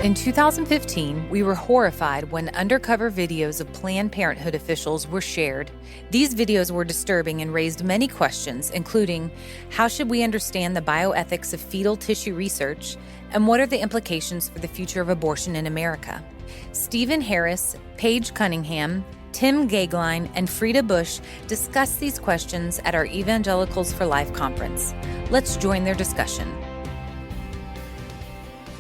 In 2015, we were horrified when undercover videos of Planned Parenthood officials were shared. These videos were disturbing and raised many questions, including how should we understand the bioethics of fetal tissue research, and what are the implications for the future of abortion in America? Stephen Harris, Paige Cunningham, Tim Goeglein, and Freda Bush discussed these questions at our Evangelicals for Life conference. Let's join their discussion.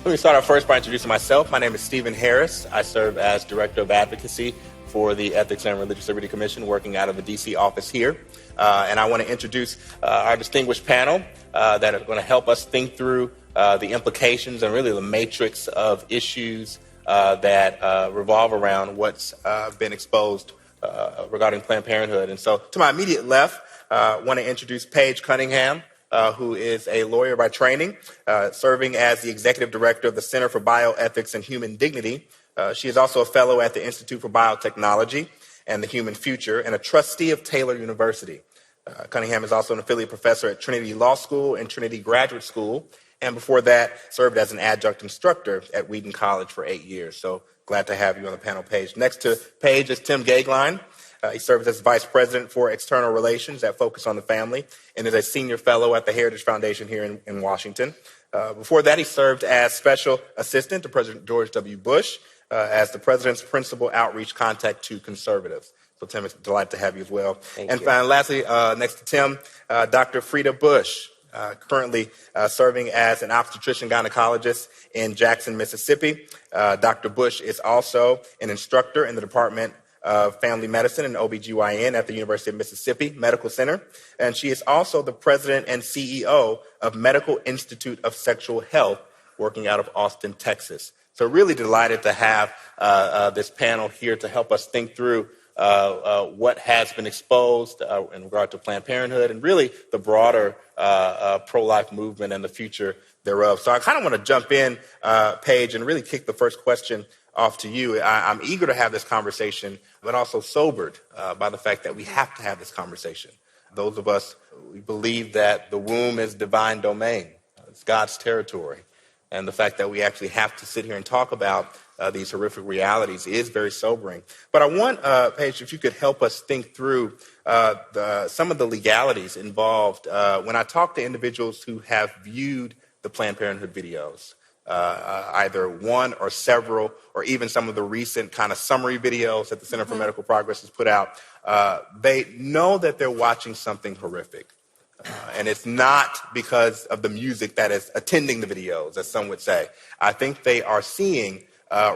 Let me start out first by introducing myself. My name is Stephen Harris. I serve as Director of Advocacy for the Ethics and Religious Liberty Commission, working out of the D.C. office here. And I want to introduce our distinguished panel that are going to help us think through the implications and really the matrix of issues that revolve around what's been exposed regarding Planned Parenthood. And so to my immediate left, I want to introduce Paige Cunningham, who is a lawyer by training, serving as the executive director of the Center for Bioethics and Human Dignity. She is also a fellow at the Institute for Biotechnology and the Human Future and a trustee of Taylor University. Cunningham is also an affiliate professor at Trinity Law School and Trinity Graduate School, and before that served as an adjunct instructor at Wheaton College for 8 years. So glad to have you on the panel, Paige. Next to Paige is Tim Goeglein. He serves as Vice President for External Relations at Focus on the Family and is a Senior Fellow at the Heritage Foundation here in Washington. Before that, he served as Special Assistant to President George W. Bush as the President's Principal Outreach Contact to Conservatives. So, Tim, it's a delight to have you as well. Thank you. And lastly, next to Tim, Dr. Freda Bush, currently serving as an obstetrician gynecologist in Jackson, Mississippi. Dr. Bush is also an instructor in the Department of Family Medicine and OBGYN at the University of Mississippi Medical Center. And she is also the president and CEO of Medical Institute of Sexual Health, working out of Austin, Texas. So really delighted to have this panel here to help us think through what has been exposed in regard to Planned Parenthood and really the broader pro-life movement and the future thereof. So I kind of want to jump in, Paige, and really kick the first question off to you. I'm eager to have this conversation, but also sobered by the fact that we have to have this conversation. Those of us, we believe that the womb is divine domain. It's God's territory. And the fact that we actually have to sit here and talk about these horrific realities is very sobering. But I want, Paige, if you could help us think through some of the legalities involved when I talk to individuals who have viewed the Planned Parenthood videos. Either one or several, or even some of the recent kind of summary videos that the Center for Medical Progress has put out, they know that they're watching something horrific. And it's not because of the music that is attending the videos, as some would say. I think they are seeing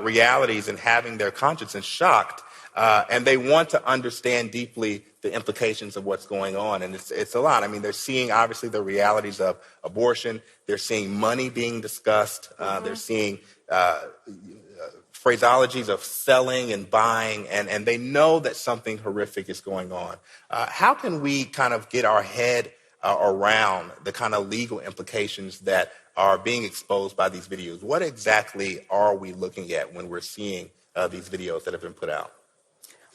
realities and having their conscience shocked, and they want to understand deeply the implications of what's going on. And it's a lot. I mean, they're seeing, obviously, the realities of abortion. They're seeing money being discussed. They're seeing phraseologies of selling and buying, and they know that something horrific is going on. How can we kind of get our head around the kind of legal implications that are being exposed by these videos? What exactly are we looking at when we're seeing these videos that have been put out?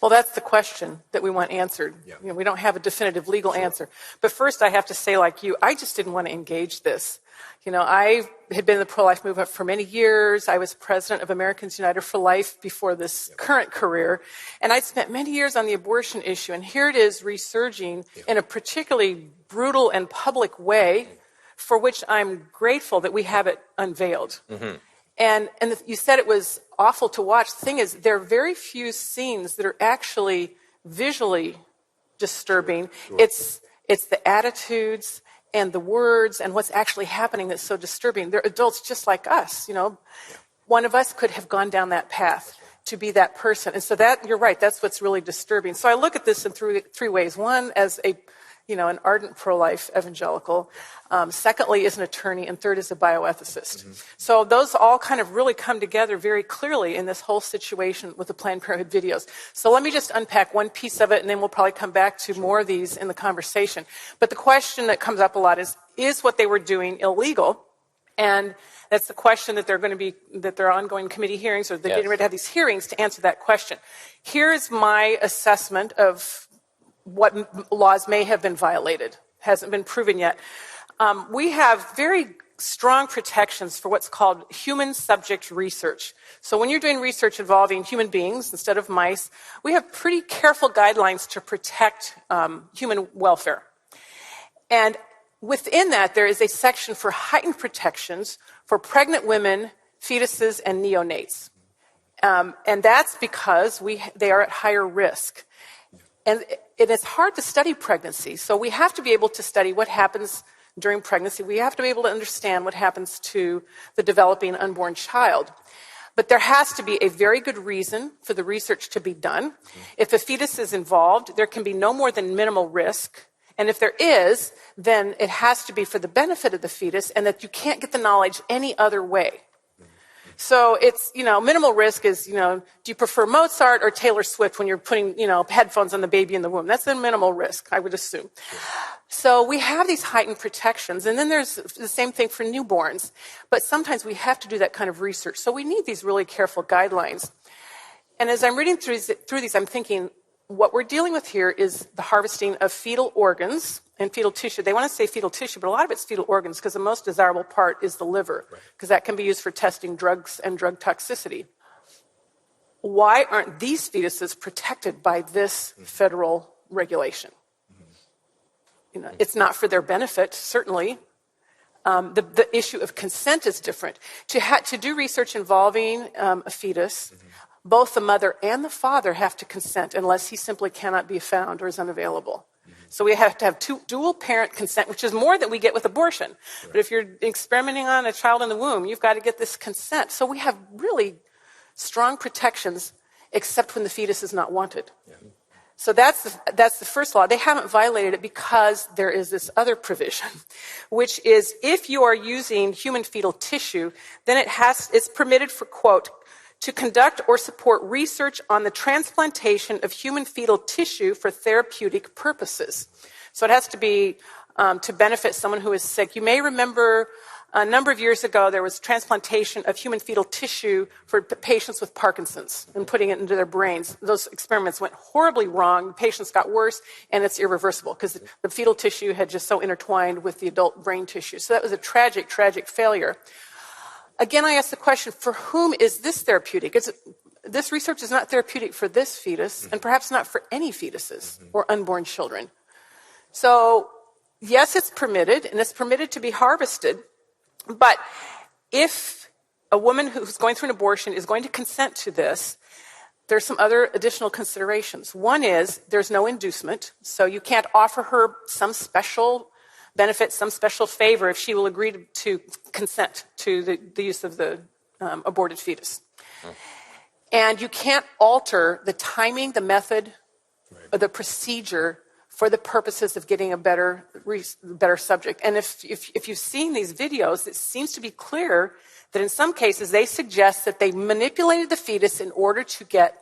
Well, that's the question that we want answered. Yeah. You know, we don't have a definitive legal answer. But first, I have to say, like you, I just didn't want to engage this. You know, I had been in the pro-life movement for many years. I was president of Americans United for Life before this current career. And I spent many years on the abortion issue. And here it is resurging in a particularly brutal and public way, for which I'm grateful that we have it unveiled. Mm-hmm. And you said it was awful to watch. The thing is, there are very few scenes that are actually visually disturbing. Sure. It's the attitudes and the words and what's actually happening that's so disturbing. They're adults just like us, you know. Yeah. One of us could have gone down that path to be that person. And so that, you're right, that's what's really disturbing. So I look at this in three ways. One, as an ardent pro-life evangelical. Secondly, is an attorney, and third is a bioethicist. Mm-hmm. So those all kind of really come together very clearly in this whole situation with the Planned Parenthood videos. So let me just unpack one piece of it, and then we'll probably come back to more of these in the conversation. But the question that comes up a lot is what they were doing illegal? And that's the question that there are ongoing committee hearings, or they're getting ready to have these hearings to answer that question. Here's my assessment of what laws may have been violated. Hasn't been proven yet. We have very strong protections for what's called human subject research. So when you're doing research involving human beings instead of mice, we have pretty careful guidelines to protect human welfare. And within that, there is a section for heightened protections for pregnant women, fetuses, and neonates. And that's because they are at higher risk. And it's hard to study pregnancy, so we have to be able to study what happens during pregnancy. We have to be able to understand what happens to the developing unborn child. But there has to be a very good reason for the research to be done. If a fetus is involved, there can be no more than minimal risk. And if there is, then it has to be for the benefit of the fetus and that you can't get the knowledge any other way. So it's, minimal risk is, do you prefer Mozart or Taylor Swift when you're putting, headphones on the baby in the womb? That's a minimal risk, I would assume. So we have these heightened protections, and then there's the same thing for newborns. But sometimes we have to do that kind of research. So we need these really careful guidelines. And as I'm reading through these, I'm thinking, what we're dealing with here is the harvesting of fetal organs and fetal tissue. They want to say fetal tissue, but a lot of it's fetal organs because the most desirable part is the liver, because that can be used for testing drugs and drug toxicity. Why aren't these fetuses protected by this federal regulation? It's not for their benefit, certainly. The issue of consent is different. To do research involving a fetus, both the mother and the father have to consent unless he simply cannot be found or is unavailable. So we have to have dual parent consent, which is more than we get with abortion. But if you're experimenting on a child in the womb, you've got to get this consent. So we have really strong protections, except when the fetus is not wanted. So that's the first law. They haven't violated it because there is this other provision, which is if you are using human fetal tissue, then it's permitted for, quote, to conduct or support research on the transplantation of human fetal tissue for therapeutic purposes. So it has to be to benefit someone who is sick. You may remember a number of years ago, there was transplantation of human fetal tissue for patients with Parkinson's and putting it into their brains. Those experiments went horribly wrong. The patients got worse, and it's irreversible because the fetal tissue had just so intertwined with the adult brain tissue. So that was a tragic, tragic failure. Again, I ask the question, for whom is this therapeutic? This research is not therapeutic for this fetus, and perhaps not for any fetuses or unborn children. So, yes, it's permitted, and it's permitted to be harvested, but if a woman who's going through an abortion is going to consent to this, there's some other additional considerations. One is there's no inducement, so you can't offer her some special benefit, some special favor if she will agree to consent to the use of the aborted fetus. And you can't alter the timing, the method, or the procedure for the purposes of getting a better subject. And if you've seen these videos, it seems to be clear that in some cases they suggest that they manipulated the fetus in order to get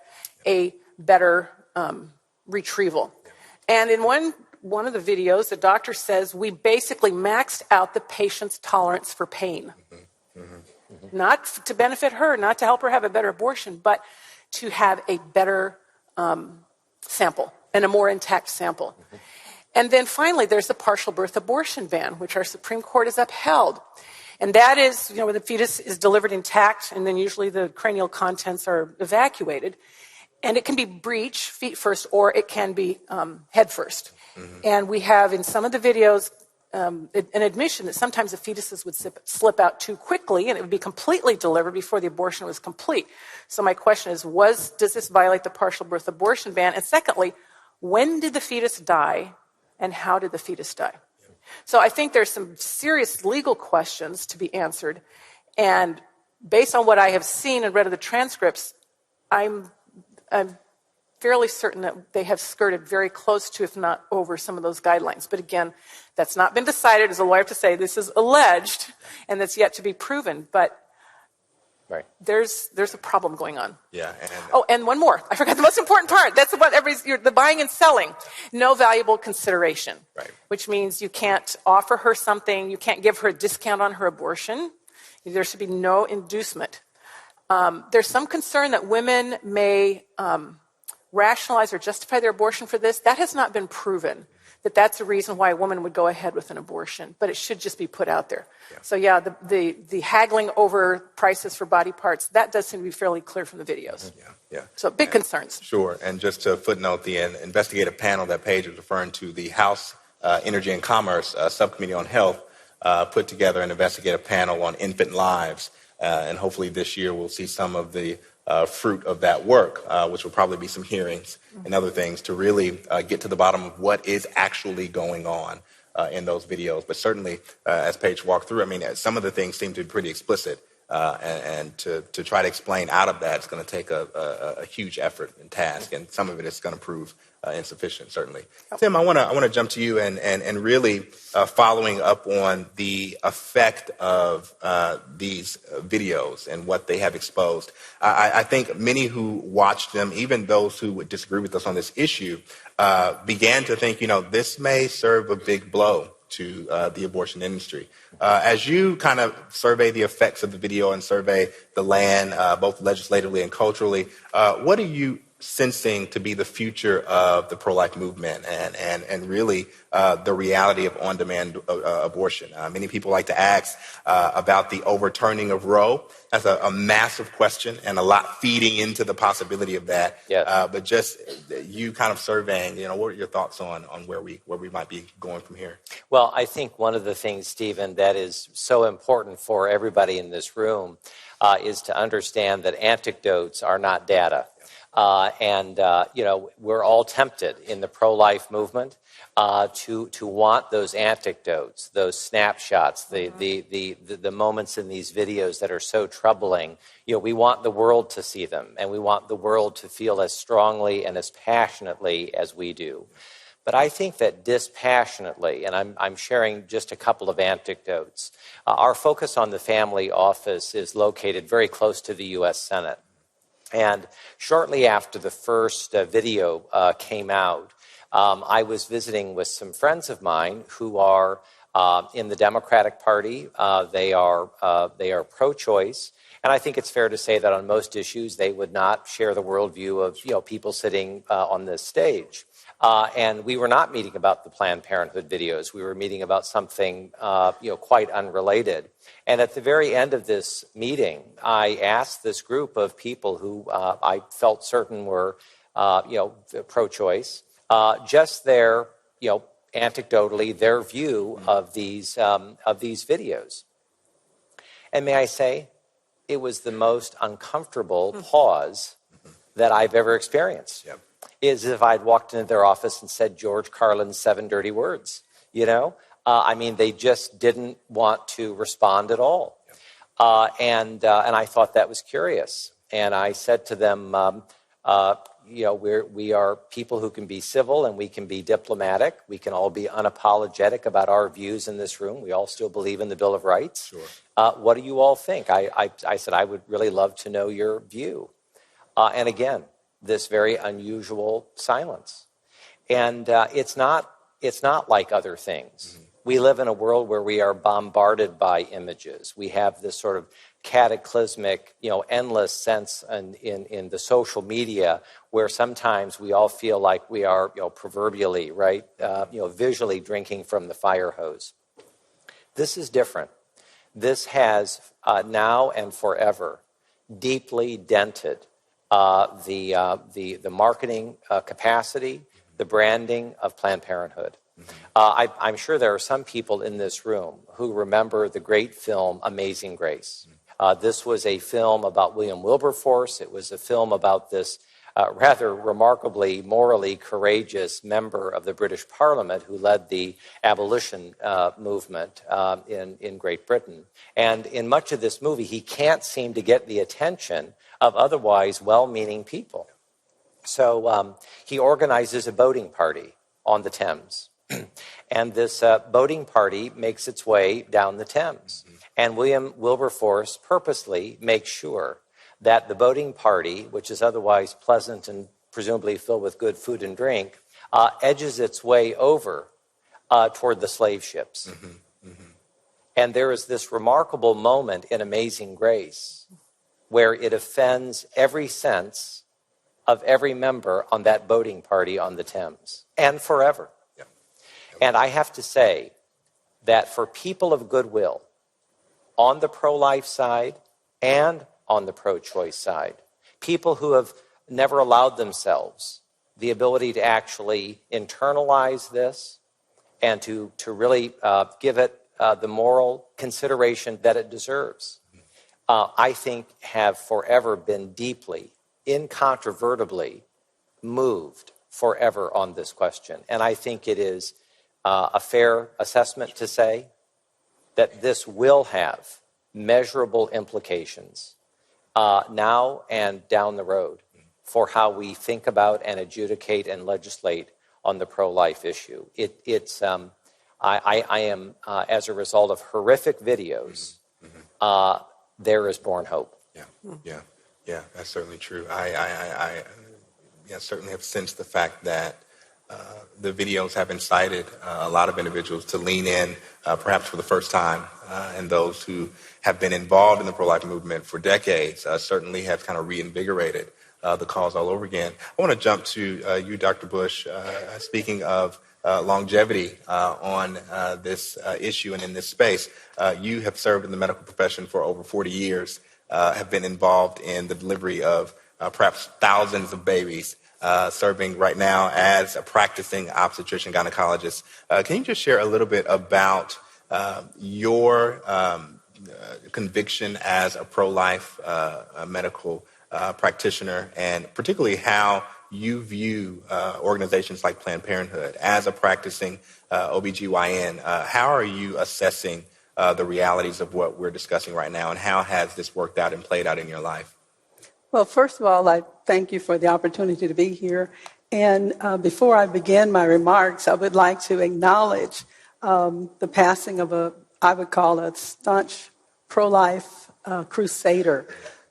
a better retrieval. And in one of the videos, the doctor says, we basically maxed out the patient's tolerance for pain. Not to benefit her, not to help her have a better abortion, but to have a better sample and a more intact sample. And then finally, there's the partial birth abortion ban, which our Supreme Court has upheld. And that is, when the fetus is delivered intact, and then usually the cranial contents are evacuated. And it can be breech, feet first, or it can be head first. And we have in some of the videos an admission that sometimes the fetuses would slip out too quickly and it would be completely delivered before the abortion was complete. So my question is, does this violate the partial birth abortion ban? And secondly, when did the fetus die and how did the fetus die? So I think there's some serious legal questions to be answered. And based on what I have seen and read of the transcripts, I'm fairly certain that they have skirted very close to, if not over, some of those guidelines. But again, that's not been decided. As a lawyer, I have to say this is alleged, and that's yet to be proven. But there's a problem going on. Yeah. And one more. I forgot the most important part. That's about the buying and selling. No valuable consideration. Right. Which means you can't offer her something. You can't give her a discount on her abortion. There should be no inducement. There's some concern that women may rationalize or justify their abortion for this. That has not been proven. that's a reason why a woman would go ahead with an abortion, but it should just be put out there. Yeah. So yeah, the haggling over prices for body parts, that does seem to be fairly clear from the videos. Yeah. So big concerns. Sure. And just to footnote, the investigative panel that Paige was referring to, the House Energy and Commerce Subcommittee on Health put together an investigative panel on infant lives. And hopefully this year we'll see some of the fruit of that work, which will probably be some hearings and other things to really get to the bottom of what is actually going on in those videos. But certainly, as Paige walked through, I mean, some of the things seem to be pretty explicit. And to try to explain out of that is going to take a huge effort and task, and some of it is going to prove insufficient, certainly. Tim, I want to jump to you and really following up on the effect of these videos and what they have exposed. I think many who watched them, even those who would disagree with us on this issue, began to think, this may serve a big blow to the abortion industry. As you kind of survey the effects of the video and survey the land, both legislatively and culturally, what are you sensing to be the future of the pro-life movement and really the reality of on-demand abortion? Many people like to ask about the overturning of Roe. That's a massive question and a lot feeding into the possibility of that. Yes. But just you kind of surveying, what are your thoughts on where we might be going from here? Well, I think one of the things, Stephen, that is so important for everybody in this room is to understand that anecdotes are not data. We're all tempted in the pro-life movement to want those anecdotes, those snapshots, the moments in these videos that are so troubling. We want the world to see them, and we want the world to feel as strongly and as passionately as we do. But I think that dispassionately, and I'm sharing just a couple of anecdotes, our Focus on the Family office is located very close to the U.S. Senate. And shortly after the first video came out, I was visiting with some friends of mine who are in the Democratic Party. They are pro-choice, and I think it's fair to say that on most issues they would not share the worldview of people sitting on this stage. And we were not meeting about the Planned Parenthood videos. We were meeting about something quite unrelated. And at the very end of this meeting, I asked this group of people who I felt certain were pro-choice, just their anecdotally their view of these videos. And may I say, it was the most uncomfortable pause that I've ever experienced. Yep. Is if I'd walked into their office and said George Carlin's 7 dirty words, they just didn't want to respond at all. And I thought that was curious. And I said to them, we are people who can be civil and we can be diplomatic. We can all be unapologetic about our views in this room. We all still believe in the Bill of Rights. Sure. What do you all think? I said, I would really love to know your view. And again, this very unusual silence. And it's not like other things. Mm-hmm. We live in a world where we are bombarded by images. We have this sort of cataclysmic, endless sense in the social media where sometimes we all feel like we are, proverbially, right, visually drinking from the fire hose. This is different. This has now and forever deeply dented the marketing capacity, the branding of Planned Parenthood. I'm sure there are some people in this room who remember the great film Amazing Grace. This was a film about William Wilberforce. It was a film about this rather remarkably morally courageous member of the British Parliament who led the abolition movement in Great Britain. And in much of this movie, he can't seem to get the attention of otherwise well-meaning people. So he organizes a boating party on the Thames. And this boating party makes its way down the Thames. And William Wilberforce purposely makes sure that the boating party, which is otherwise pleasant and presumably filled with good food and drink, edges its way over toward the slave ships. And there is this remarkable moment in Amazing Grace where it offends every sense of every member on that boating party on the Thames, and forever. And I have to say that for people of goodwill, on the pro-life side and on the pro-choice side, people who have never allowed themselves the ability to actually internalize this and to really give it the moral consideration that it deserves, I think have forever been deeply, incontrovertibly moved forever on this question. And I think it is a fair assessment to say that this will have measurable implications now and down the road for how we think about and adjudicate and legislate on the pro-life issue. I am, as a result of horrific videos, there is born hope. Yeah, that's certainly true. I certainly have sensed the fact that the videos have incited a lot of individuals to lean in, perhaps for the first time, and those who have been involved in the pro-life movement for decades certainly have kind of reinvigorated the cause all over again. I want to jump to you, Dr. Bush, speaking of longevity on this issue and in this space. You have served in the medical profession for over 40 years, have been involved in the delivery of perhaps thousands of babies, serving right now as a practicing obstetrician gynecologist. Can you just share a little bit about your conviction as a pro-life medical practitioner, and particularly how you view organizations like Planned Parenthood as a practicing OBGYN? How are you assessing the realities of what we're discussing right now, and how has this worked out and played out in your life? Well, first of all, I thank you for the opportunity to be here. And before I begin my remarks, I would like to acknowledge the passing of I would call a staunch pro-life crusader.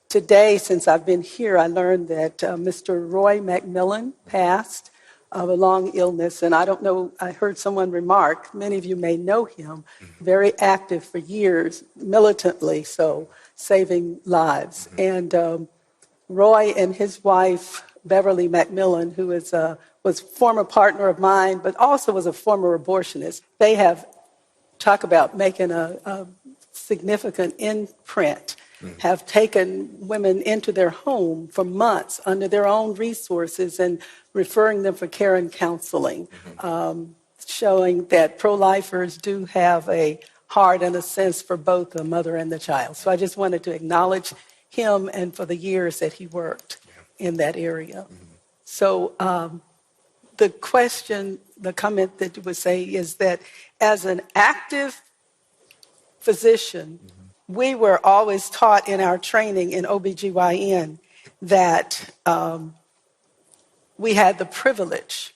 Today, since I've been here, I learned that Mr. Roy McMillan passed of a long illness. And I don't know, I heard someone remark, many of you may know him, very active for years, militantly so, saving lives. And Roy and his wife, Beverly McMillan, who was a former partner of mine, but also was a former abortionist, they have talked about making a significant imprint, have taken women into their home for months under their own resources and referring them for care and counseling, showing that pro-lifers do have a heart and a sense for both the mother and the child. So I just wanted to acknowledge him and for the years that he worked in that area. So the question, the comment that you would say is that as an active physician, we were always taught in our training in OBGYN that we had the privilege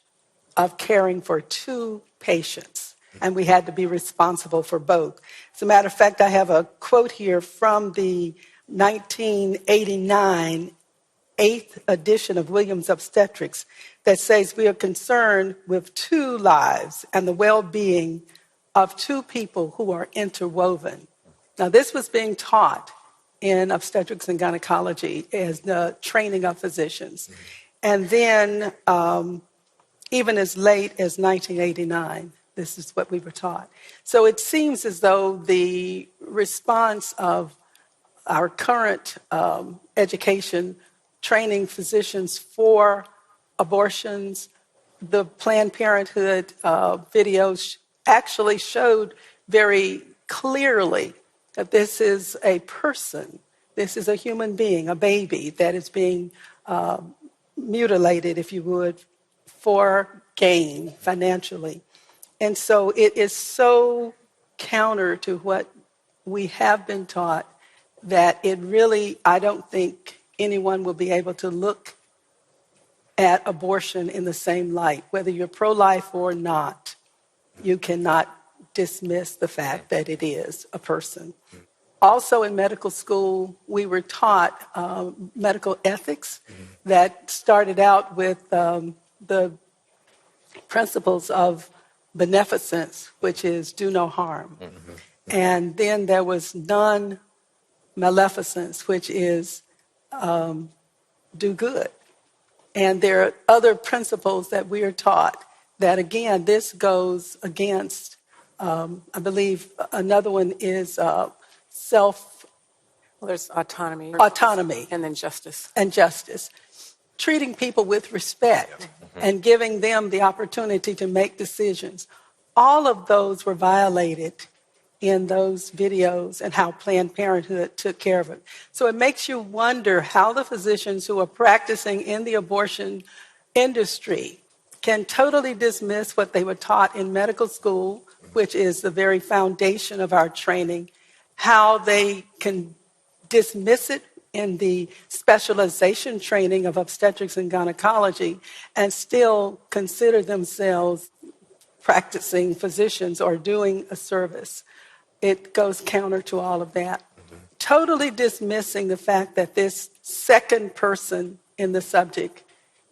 of caring for two patients, and we had to be responsible for both. As a matter of fact, I have a quote here from the 1989 8th edition of Williams Obstetrics that says, "We are concerned with two lives and the well-being of two people who are interwoven." Now, this was being taught in obstetrics and gynecology as the training of physicians. And then even as late as 1989, this is what we were taught. So it seems as though the response of our current education, training physicians for abortions, the Planned Parenthood videos actually showed very clearly that this is a person, this is a human being, a baby that is being mutilated, if you would, for gain financially. And so it is so counter to what we have been taught that it really, I don't think anyone will be able to look at abortion in the same light. Whether you're pro-life or not, you cannot dismiss the fact that it is a person. Also in medical school, we were taught medical ethics that started out with the principles of beneficence, which is do no harm. And then there was non-maleficence, which is do good. And there are other principles that we are taught that, again, this goes against, I believe another one is self Well, there's autonomy. autonomy And then justice. and justice. Treating people with respect and giving them the opportunity to make decisions. All of those were violated in those videos and how Planned Parenthood took care of it. So it makes you wonder how the physicians who are practicing in the abortion industry can totally dismiss what they were taught in medical school, which is the very foundation of our training, how they can dismiss it in the specialization training of obstetrics and gynecology and still consider themselves practicing physicians or doing a service. It goes counter to all of that. Totally dismissing the fact that this second person in the subject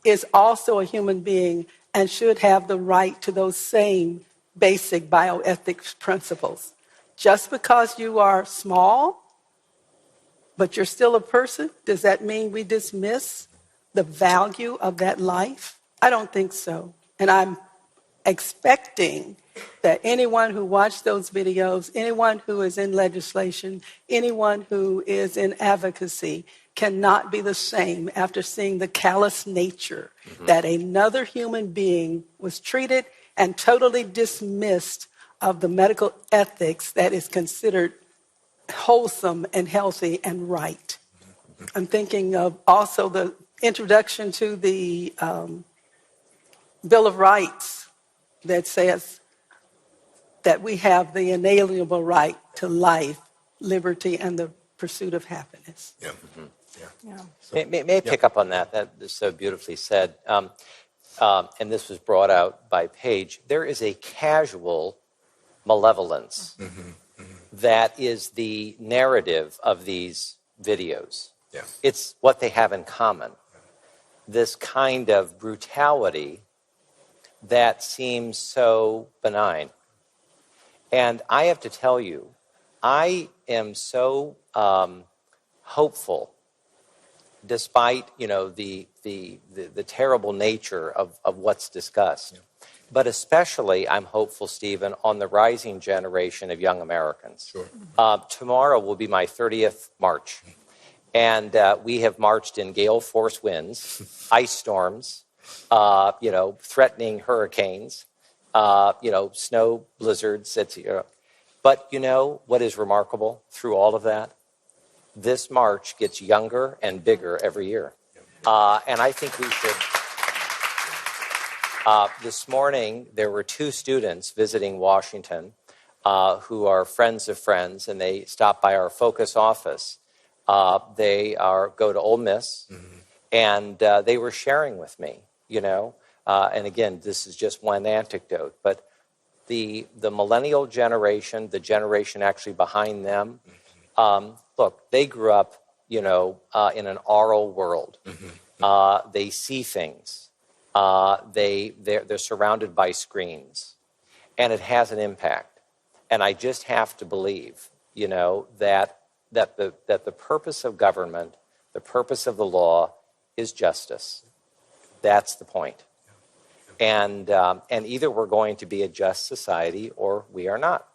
is also a human being and should have the right to those same basic bioethics principles. Just because you are small, but you're still a person, does that mean we dismiss the value of that life? I don't think so. And I'm expecting that anyone who watched those videos, anyone who is in legislation, anyone who is in advocacy cannot be the same after seeing the callous nature that another human being was treated and totally dismissed of the medical ethics that is considered wholesome and healthy and right. I'm thinking of also the introduction to the Bill of Rights that says that we have the inalienable right to life, liberty, and the pursuit of happiness. Yeah. May I pick up on that? That is so beautifully said. And this was brought out by Paige. There is a casual malevolence that is the narrative of these videos. Yeah. It's what they have in common. This kind of brutality that seems so benign. And I have to tell you, I am so hopeful, despite the terrible nature of what's discussed. Yeah. But especially, I'm hopeful, Stephen, on the rising generation of young Americans. Sure. Tomorrow will be my 30th March. And we have marched in gale force winds, ice storms, threatening hurricanes, snow blizzards, etc. But what is remarkable through all of that? This march gets younger and bigger every year. And I think we should... this morning, there were 2 students visiting Washington who are friends of friends, and they stopped by our Focus office. They go to Ole Miss, and they were sharing with me, and again, this is just one anecdote, but the millennial generation, the generation actually behind them, look, they grew up, in an oral world. They see things. They're surrounded by screens, and it has an impact. And I just have to believe, that the purpose of government, the purpose of the law, is justice. That's the point. And either we're going to be a just society or we are not,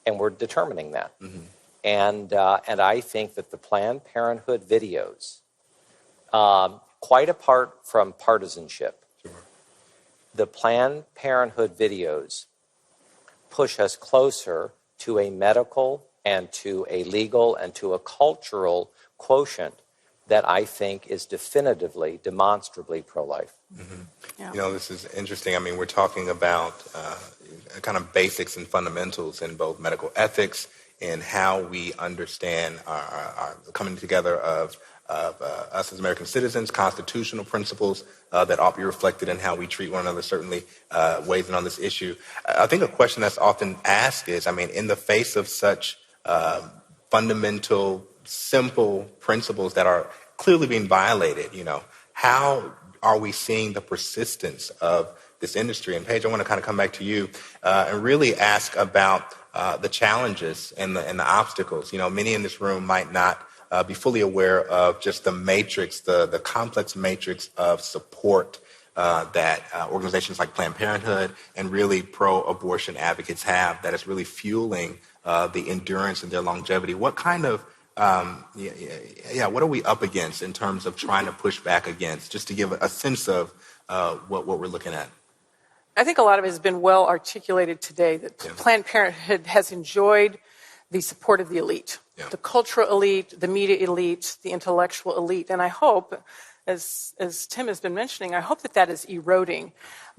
and we're determining that. And I think that the Planned Parenthood videos, quite apart from partisanship, the Planned Parenthood videos push us closer to a medical and to a legal and to a cultural quotient that I think is definitively, demonstrably pro-life. Yeah. This is interesting. I mean, we're talking about kind of basics and fundamentals in both medical ethics and how we understand our coming together of us as American citizens, constitutional principles that ought to be reflected in how we treat one another, certainly weighs in on this issue. I think a question that's often asked is, in the face of such fundamental, simple principles that are clearly being violated, how are we seeing the persistence of this industry? And Paige, I want to kind of come back to you and really ask about the challenges and the obstacles. Many in this room might not be fully aware of just the matrix, the complex matrix of support that organizations like Planned Parenthood and really pro-abortion advocates have that is really fueling the endurance and their longevity. What kind of, what are we up against in terms of trying to push back against, just to give a sense of what we're looking at? I think a lot of it has been well articulated today, that Planned Parenthood has enjoyed the support of the elite, the cultural elite, the media elite, the intellectual elite. And I hope, as Tim has been mentioning, I hope that that is eroding.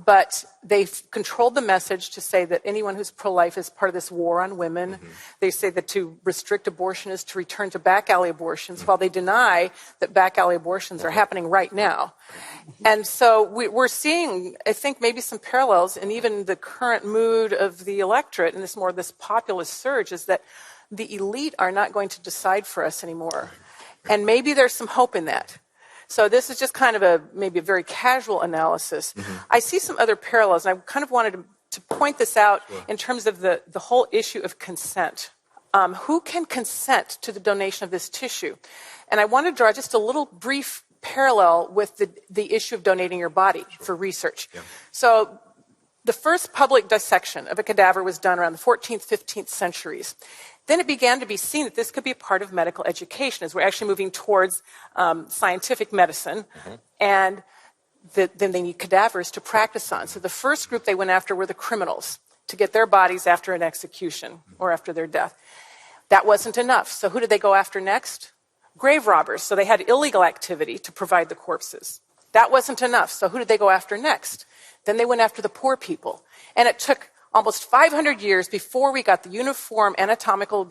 But they've controlled the message to say that anyone who's pro-life is part of this war on women. Mm-hmm. They say that to restrict abortion is to return to back alley abortions, while they deny that back alley abortions are happening right now. And so we're seeing, I think, maybe some parallels, and even the current mood of the electorate and this populist surge is that the elite are not going to decide for us anymore. And maybe there's some hope in that. So this is just kind of maybe a very casual analysis. Mm-hmm. I see some other parallels, and I kind of wanted to point this out in terms of the whole issue of consent. Who can consent to the donation of this tissue? And I want to draw just a little brief parallel with the issue of donating your body for research. Yeah. So the first public dissection of a cadaver was done around the 14th, 15th centuries. Then it began to be seen that this could be a part of medical education as we're actually moving towards scientific medicine. Mm-hmm. And then they need cadavers to practice on. So the first group they went after were the criminals, to get their bodies after an execution or after their death. That wasn't enough. So who did they go after next? Grave robbers. So they had illegal activity to provide the corpses. That wasn't enough. So who did they go after next? Then they went after the poor people. And it took almost 500 years before we got the Uniform Anatomical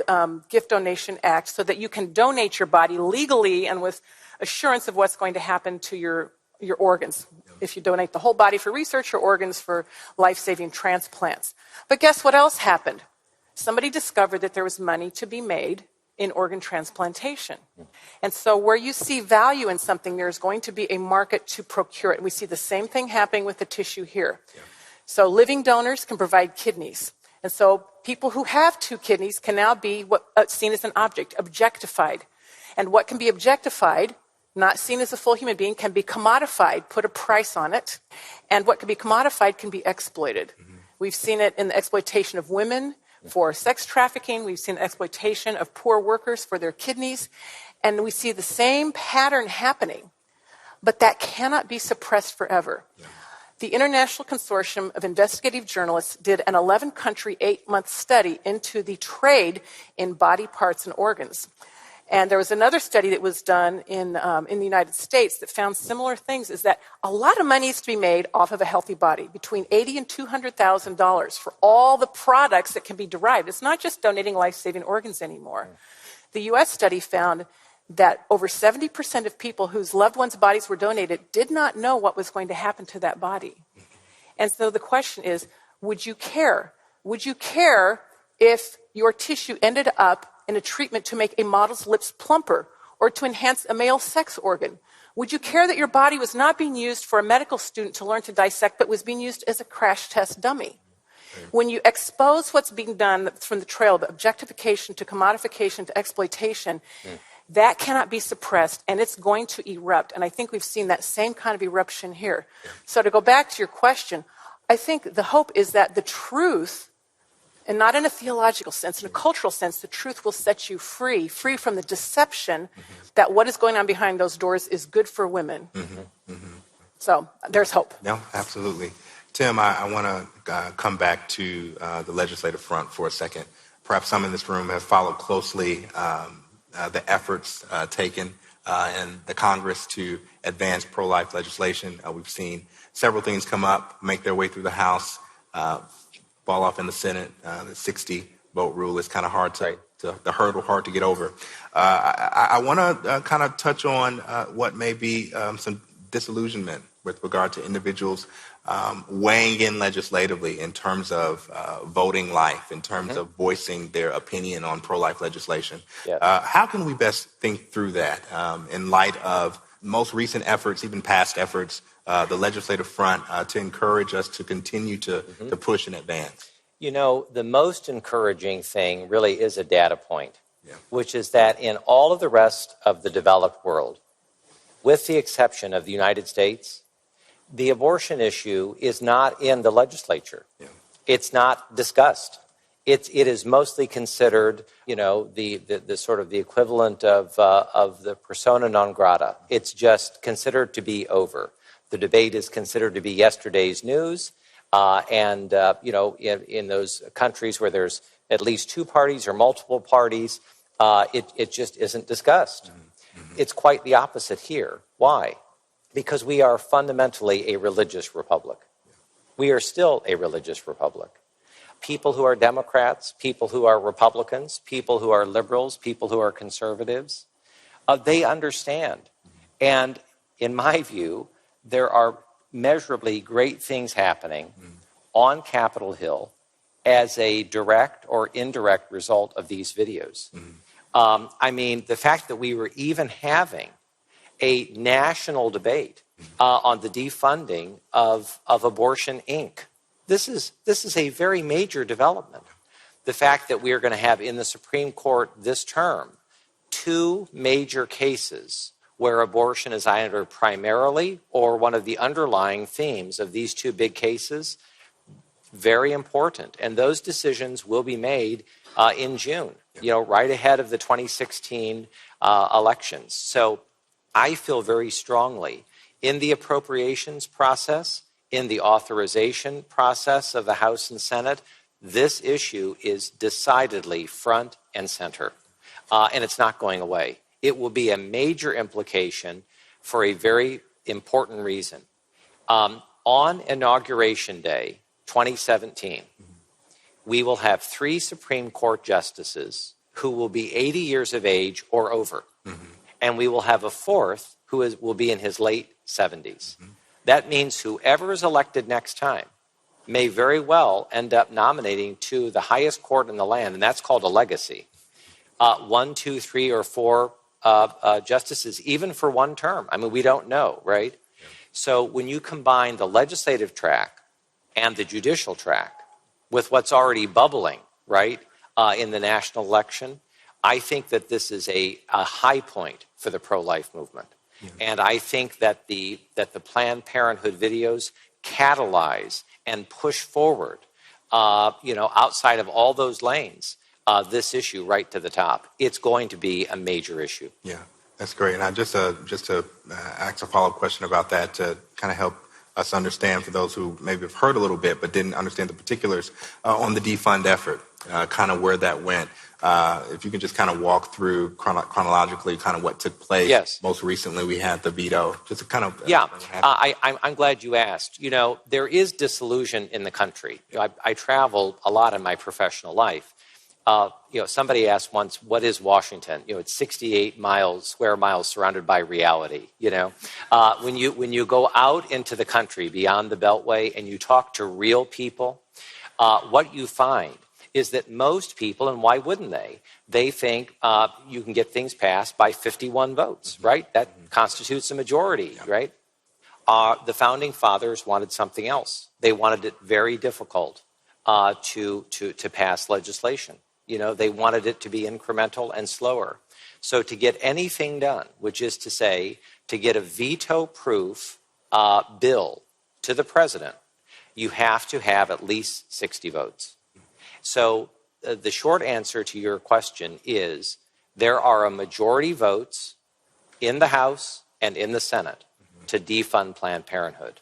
Gift Donation Act so that you can donate your body legally and with assurance of what's going to happen to your organs. If you donate the whole body for research or organs for life-saving transplants. But guess what else happened? Somebody discovered that there was money to be made in organ transplantation. And so where you see value in something, there's going to be a market to procure it. And we see the same thing happening with the tissue here. Yeah. So living donors can provide kidneys. And so people who have 2 kidneys can now be seen as an object, objectified. And what can be objectified, not seen as a full human being, can be commodified, put a price on it. And what can be commodified can be exploited. Mm-hmm. We've seen it in the exploitation of women for sex trafficking. We've seen exploitation of poor workers for their kidneys. And we see the same pattern happening. But that cannot be suppressed forever. Yeah. The International Consortium of Investigative Journalists did an 11-country, 8-month study into the trade in body parts and organs. And there was another study that was done in the United States that found similar things, is that a lot of money is to be made off of a healthy body, between $80,000 and $200,000 for all the products that can be derived. It's not just donating life-saving organs anymore. The U.S. study found that over 70% of people whose loved ones' bodies were donated did not know what was going to happen to that body. And so the question is, would you care? Would you care if your tissue ended up in a treatment to make a model's lips plumper or to enhance a male sex organ? Would you care that your body was not being used for a medical student to learn to dissect, but was being used as a crash test dummy? When you expose what's being done from the trail of objectification to commodification to exploitation, that cannot be suppressed, and it's going to erupt. And I think we've seen that same kind of eruption here. So to go back to your question, I think the hope is that the truth, and not in a theological sense, in a cultural sense, the truth will set you free from the deception that what is going on behind those doors is good for women. So there's hope. No, absolutely. Tim, I want to come back to the legislative front for a second. Perhaps some in this room have followed closely the efforts taken in the Congress to advance pro-life legislation. We've seen several things come up, make their way through the House, fall off in the Senate. The 60-vote rule is kind of hard the hurdle hard to get over. I want to kind of touch on what may be some disillusionment with regard to individuals weighing in legislatively in terms of voting life, in terms of voicing their opinion on pro-life legislation. How can we best think through that in light of most recent efforts, even past efforts, the legislative front to encourage us to continue to push and advance? You know, the most encouraging thing really is a data point, which is that in all of the rest of the developed world, with the exception of the United States, the abortion issue is not in the legislature. Yeah. It's not discussed. It is mostly considered, the sort of the equivalent of the persona non grata. It's just considered to be over. The debate is considered to be yesterday's news, in those countries where there's at least two parties or multiple parties, it just isn't discussed. Mm-hmm. It's quite the opposite here. Why? Because we are fundamentally a religious republic. We are still a religious republic. People who are Democrats, people who are Republicans, people who are liberals, people who are conservatives, they understand. And in my view, there are measurably great things happening on Capitol Hill as a direct or indirect result of these videos. The fact that we were even having a national debate on the defunding of Abortion Inc. This is a very major development. The fact that we are going to have in the Supreme Court this term 2 major cases where abortion is either primarily or one of the underlying themes of these 2 big cases, very important. And those decisions will be made in June, right ahead of the 2016 elections. So I feel very strongly in the appropriations process, in the authorization process of the House and Senate, this issue is decidedly front and center, and it's not going away. It will be a major implication for a very important reason. On Inauguration Day, 2017, we will have 3 Supreme Court justices who will be 80 years of age or over, and we will have a 4th who will be in his late 70s. That means whoever is elected next time may very well end up nominating to the highest court in the land, and that's called a legacy. 1, 2, 3, or 4 justices, even for one term. We don't know, right? Yeah. So when you combine the legislative track and the judicial track with what's already bubbling, right, in the national election, I think that this is a high point for the pro-life movement. Yeah. And I think that the Planned Parenthood videos catalyze and push forward, outside of all those lanes, this issue right to the top. It's going to be a major issue. Yeah, that's great. And I just to ask a follow-up question about that to kind of help us understand, for those who maybe have heard a little bit but didn't understand the particulars on the defund effort, kind of where that went. If you can just kind of walk through chronologically kind of what took place. Yes. Most recently we had the veto. Just to kind of I'm glad you asked. There is disillusion in the country. I travel a lot in my professional life. Somebody asked once, what is Washington? It's 68 square miles surrounded by reality. When you go out into the country beyond the Beltway and you talk to real people, what you find is that most people, and why wouldn't they think you can get things passed by 51 votes, right? That constitutes a majority, right? The founding fathers wanted something else. They wanted it very difficult to pass legislation. They wanted it to be incremental and slower. So to get anything done, which is to say, to get a veto-proof bill to the president, you have to have at least 60 votes. So the short answer to your question is there are a majority votes in the House and in the Senate to defund Planned Parenthood.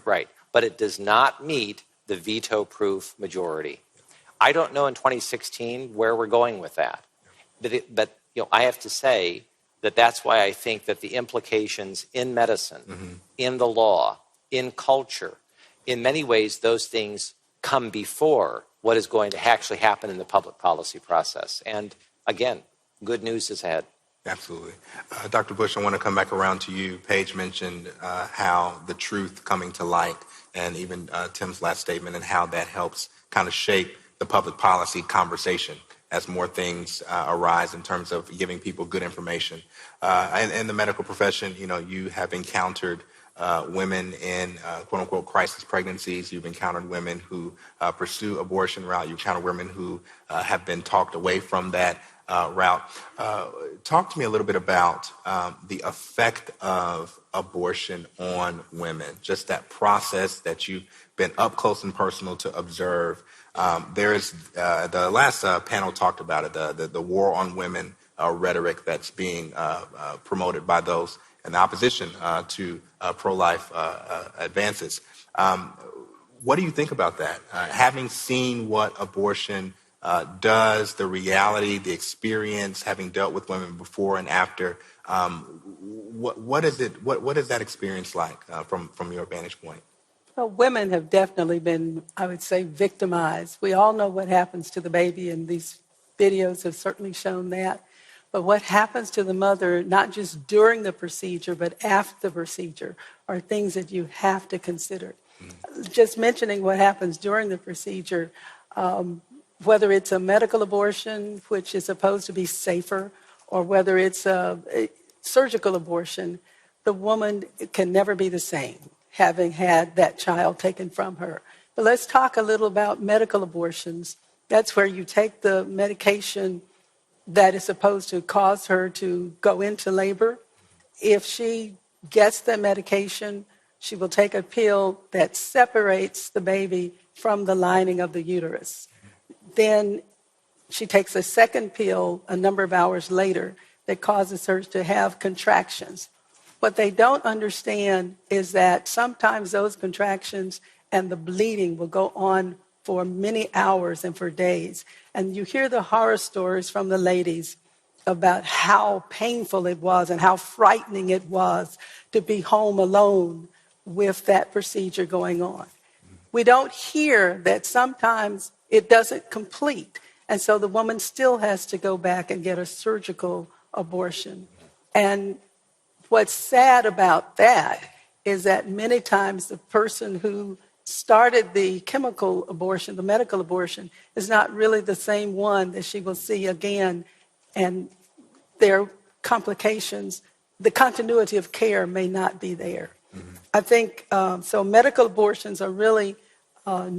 Right. But it does not meet the veto-proof majority. I don't know in 2016 where we're going with that. But I have to say that that's why I think that the implications in medicine, in the law, in culture, in many ways those things come before what is going to actually happen in the public policy process. And again, good news is ahead. Absolutely. Dr. Bush, I want to come back around to you. Paige mentioned how the truth coming to light, and even Tim's last statement, and how that helps kind of shape the public policy conversation as more things arise in terms of giving people good information. In the medical profession, you have encountered women in quote-unquote crisis pregnancies. You've encountered women who pursue abortion route. You've encountered women who have been talked away from that. route. Talk to me a little bit about the effect of abortion on women, just that process that you've been up close and personal to observe. There's the last panel talked about it, the war on women rhetoric that's being promoted by those in opposition to pro-life advances. What do you think about that? Having seen what abortion does, the reality, the experience, having dealt with women before and after, what is it? What is that experience like from your vantage point? Well, women have definitely been, I would say, victimized. We all know what happens to the baby, and these videos have certainly shown that. But what happens to the mother, not just during the procedure, but after the procedure, are things that you have to consider. Just mentioning what happens during the procedure, whether it's a medical abortion, which is supposed to be safer, or whether it's a surgical abortion, the woman can never be the same, having had that child taken from her. But let's talk a little about medical abortions. That's where you take the medication that is supposed to cause her to go into labor. If she gets the medication, she will take a pill that separates the baby from the lining of the uterus. Then she takes a second pill a number of hours later that causes her to have contractions. What they don't understand is that sometimes those contractions and the bleeding will go on for many hours and for days. And you hear the horror stories from the ladies about how painful it was and how frightening it was to be home alone with that procedure going on. We don't hear that sometimes it doesn't complete. And so the woman still has to go back and get a surgical abortion. And what's sad about that is that many times the person who started the chemical abortion, the medical abortion, is not really the same one that she will see again. And their complications, the continuity of care may not be there. Mm-hmm. I think, so medical abortions are really are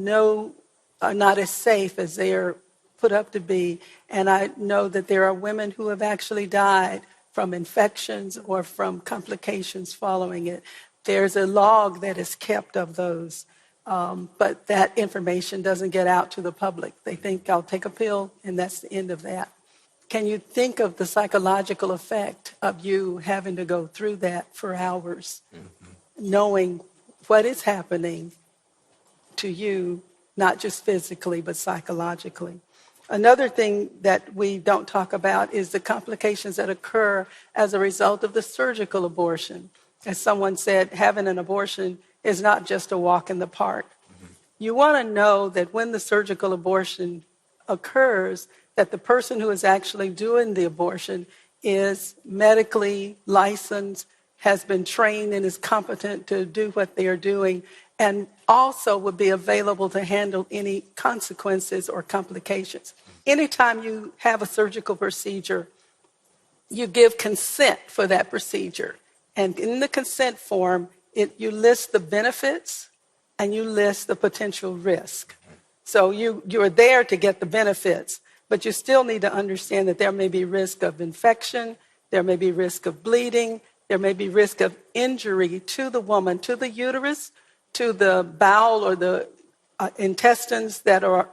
not as safe as they're put up to be. And I know that there are women who have actually died from infections or from complications following it. There's a log that is kept of those, but that information doesn't get out to the public. They think I'll take a pill and that's the end of that. Can you think of the psychological effect of you having to go through that for hours, knowing what is happening to you, not just physically, but psychologically? Another thing that we don't talk about is the complications that occur as a result of the surgical abortion. As someone said, having an abortion is not just a walk in the park. Mm-hmm. You want to know that when the surgical abortion occurs, that the person who is actually doing the abortion is medically licensed, has been trained and is competent to do what they are doing, and also would be available to handle any consequences or complications. Anytime you have a surgical procedure, you give consent for that procedure. And in the consent form, you list the benefits and you list the potential risk. So you're there to get the benefits, but you still need to understand that there may be risk of infection, there may be risk of bleeding, there may be risk of injury to the woman, to the uterus, to the bowel or the intestines that are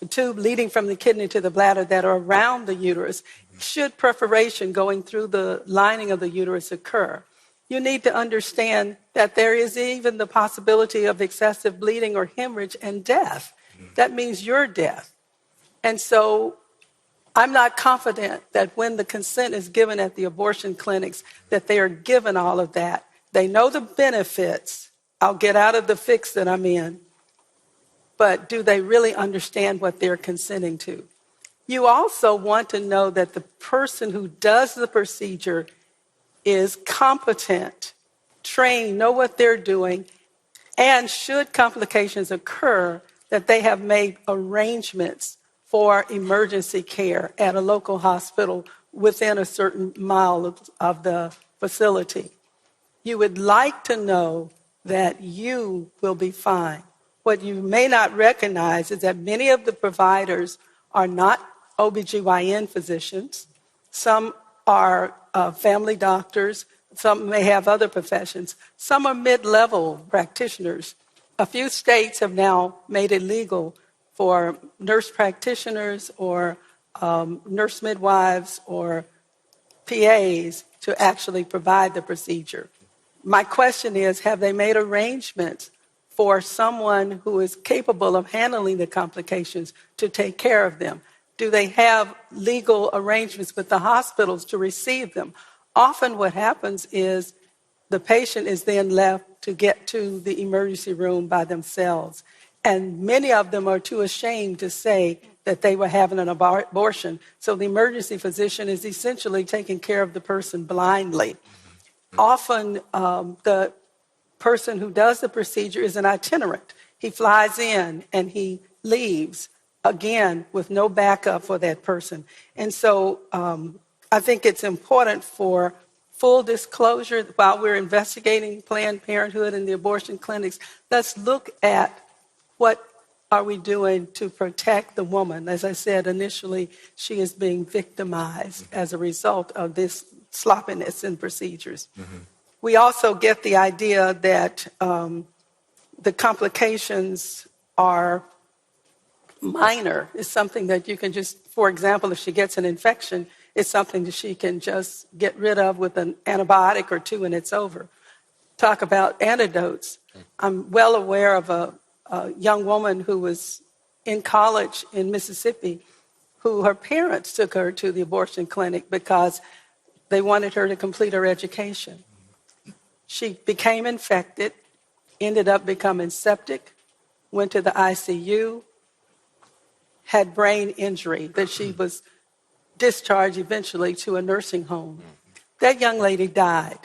the tube leading from the kidney to the bladder that are around the uterus, should perforation going through the lining of the uterus occur. You need to understand that there is even the possibility of excessive bleeding or hemorrhage and death. That means your death. And so I'm not confident that when the consent is given at the abortion clinics, that they are given all of that. They know the benefits. I'll get out of the fix that I'm in. But do they really understand what they're consenting to? You also want to know that the person who does the procedure is competent, trained, know what they're doing, and should complications occur, that they have made arrangements for emergency care at a local hospital within a certain mile of the facility. You would like to know that you will be fine. What you may not recognize is that many of the providers are not OBGYN physicians. Some are family doctors. Some may have other professions. Some are mid-level practitioners. A few states have now made it legal for nurse practitioners or nurse midwives or PAs to actually provide the procedure. My question is, have they made arrangements for someone who is capable of handling the complications to take care of them? Do they have legal arrangements with the hospitals to receive them? Often what happens is the patient is then left to get to the emergency room by themselves. And many of them are too ashamed to say that they were having an abortion. So the emergency physician is essentially taking care of the person blindly. Often the person who does the procedure is an itinerant. He flies in and he leaves, again, with no backup for that person. And so I think it's important for full disclosure while we're investigating Planned Parenthood and the abortion clinics. Let's look at what are we doing to protect the woman. As I said initially, she is being victimized as a result of this sloppiness in procedures. We also get the idea that the complications are minor. It's something that you can just, for example, if she gets an infection, it's something that she can just get rid of with an antibiotic or two and it's over. Talk about antidotes. I'm well aware of a young woman who was in college in Mississippi who her parents took her to the abortion clinic because they wanted her to complete her education. She became infected, ended up becoming septic, went to the ICU, had brain injury that she was discharged eventually to a nursing home. That young lady died.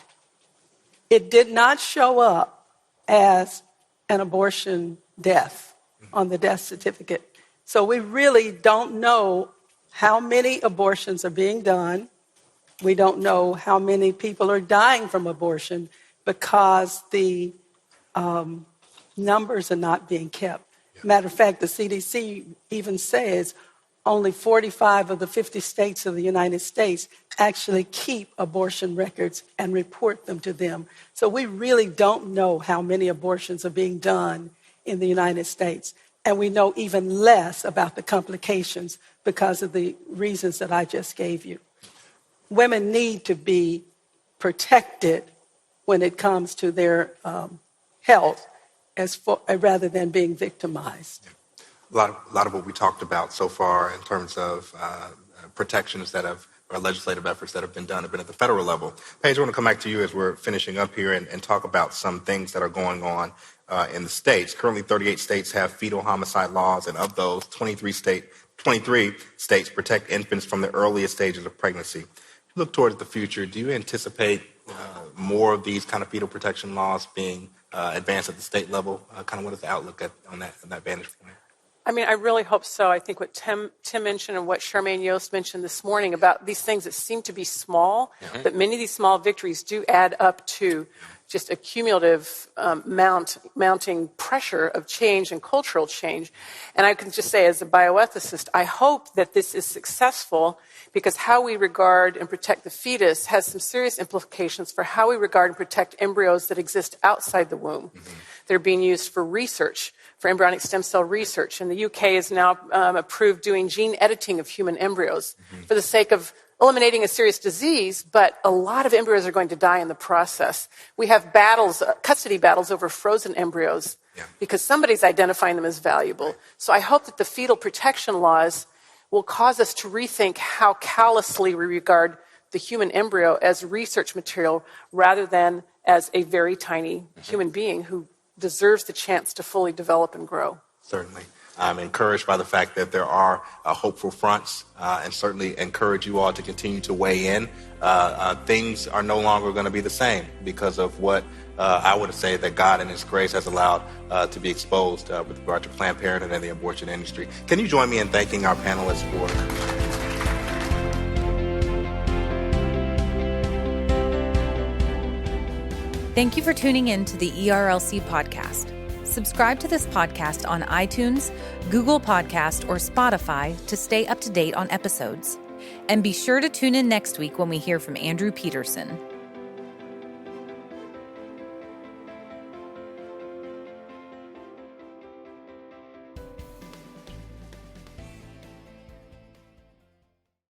It did not show up as an abortion death on the death certificate. So we really don't know how many abortions are being done. We don't know how many people are dying from abortion because the numbers are not being kept. Matter of fact, the CDC even says only 45 of the 50 states of the United States actually keep abortion records and report them to them. So we really don't know how many abortions are being done in the United States. And we know even less about the complications because of the reasons that I just gave you. Women need to be protected when it comes to their health rather than being victimized. A lot of what we talked about so far in terms of protections or legislative efforts that have been done have been at the federal level. Paige, I want to come back to you as we're finishing up here and talk about some things that are going on in the states. Currently, 38 states have fetal homicide laws, and of those, 23 states protect infants from the earliest stages of pregnancy. Look towards the future, do you anticipate more of these kind of fetal protection laws being advanced at the state level? Kind of what is the outlook on that vantage point? I mean, I really hope so. I think what Tim mentioned and what Charmaine Yost mentioned this morning about these things that seem to be small, but many of these small victories do add up to just a cumulative mounting pressure of change and cultural change. And I can just say, as a bioethicist, I hope that this is successful because how we regard and protect the fetus has some serious implications for how we regard and protect embryos that exist outside the womb. They're being used for research, for embryonic stem cell research. And the UK is now approved doing gene editing of human embryos for the sake of eliminating a serious disease, but a lot of embryos are going to die in the process. We have battles, custody battles over frozen embryos because somebody's identifying them as valuable. So I hope that the fetal protection laws will cause us to rethink how callously we regard the human embryo as research material rather than as a very tiny human being who deserves the chance to fully develop and grow. Certainly. I'm encouraged by the fact that there are hopeful fronts and certainly encourage you all to continue to weigh in. Things are no longer going to be the same because of what I would say that God in His grace has allowed to be exposed with regard to Planned Parenthood and the abortion industry. Can you join me in thanking our panelists for... Thank you for tuning in to the ERLC podcast. Subscribe to this podcast on iTunes, Google Podcast, or Spotify to stay up to date on episodes. And be sure to tune in next week when we hear from Andrew Peterson.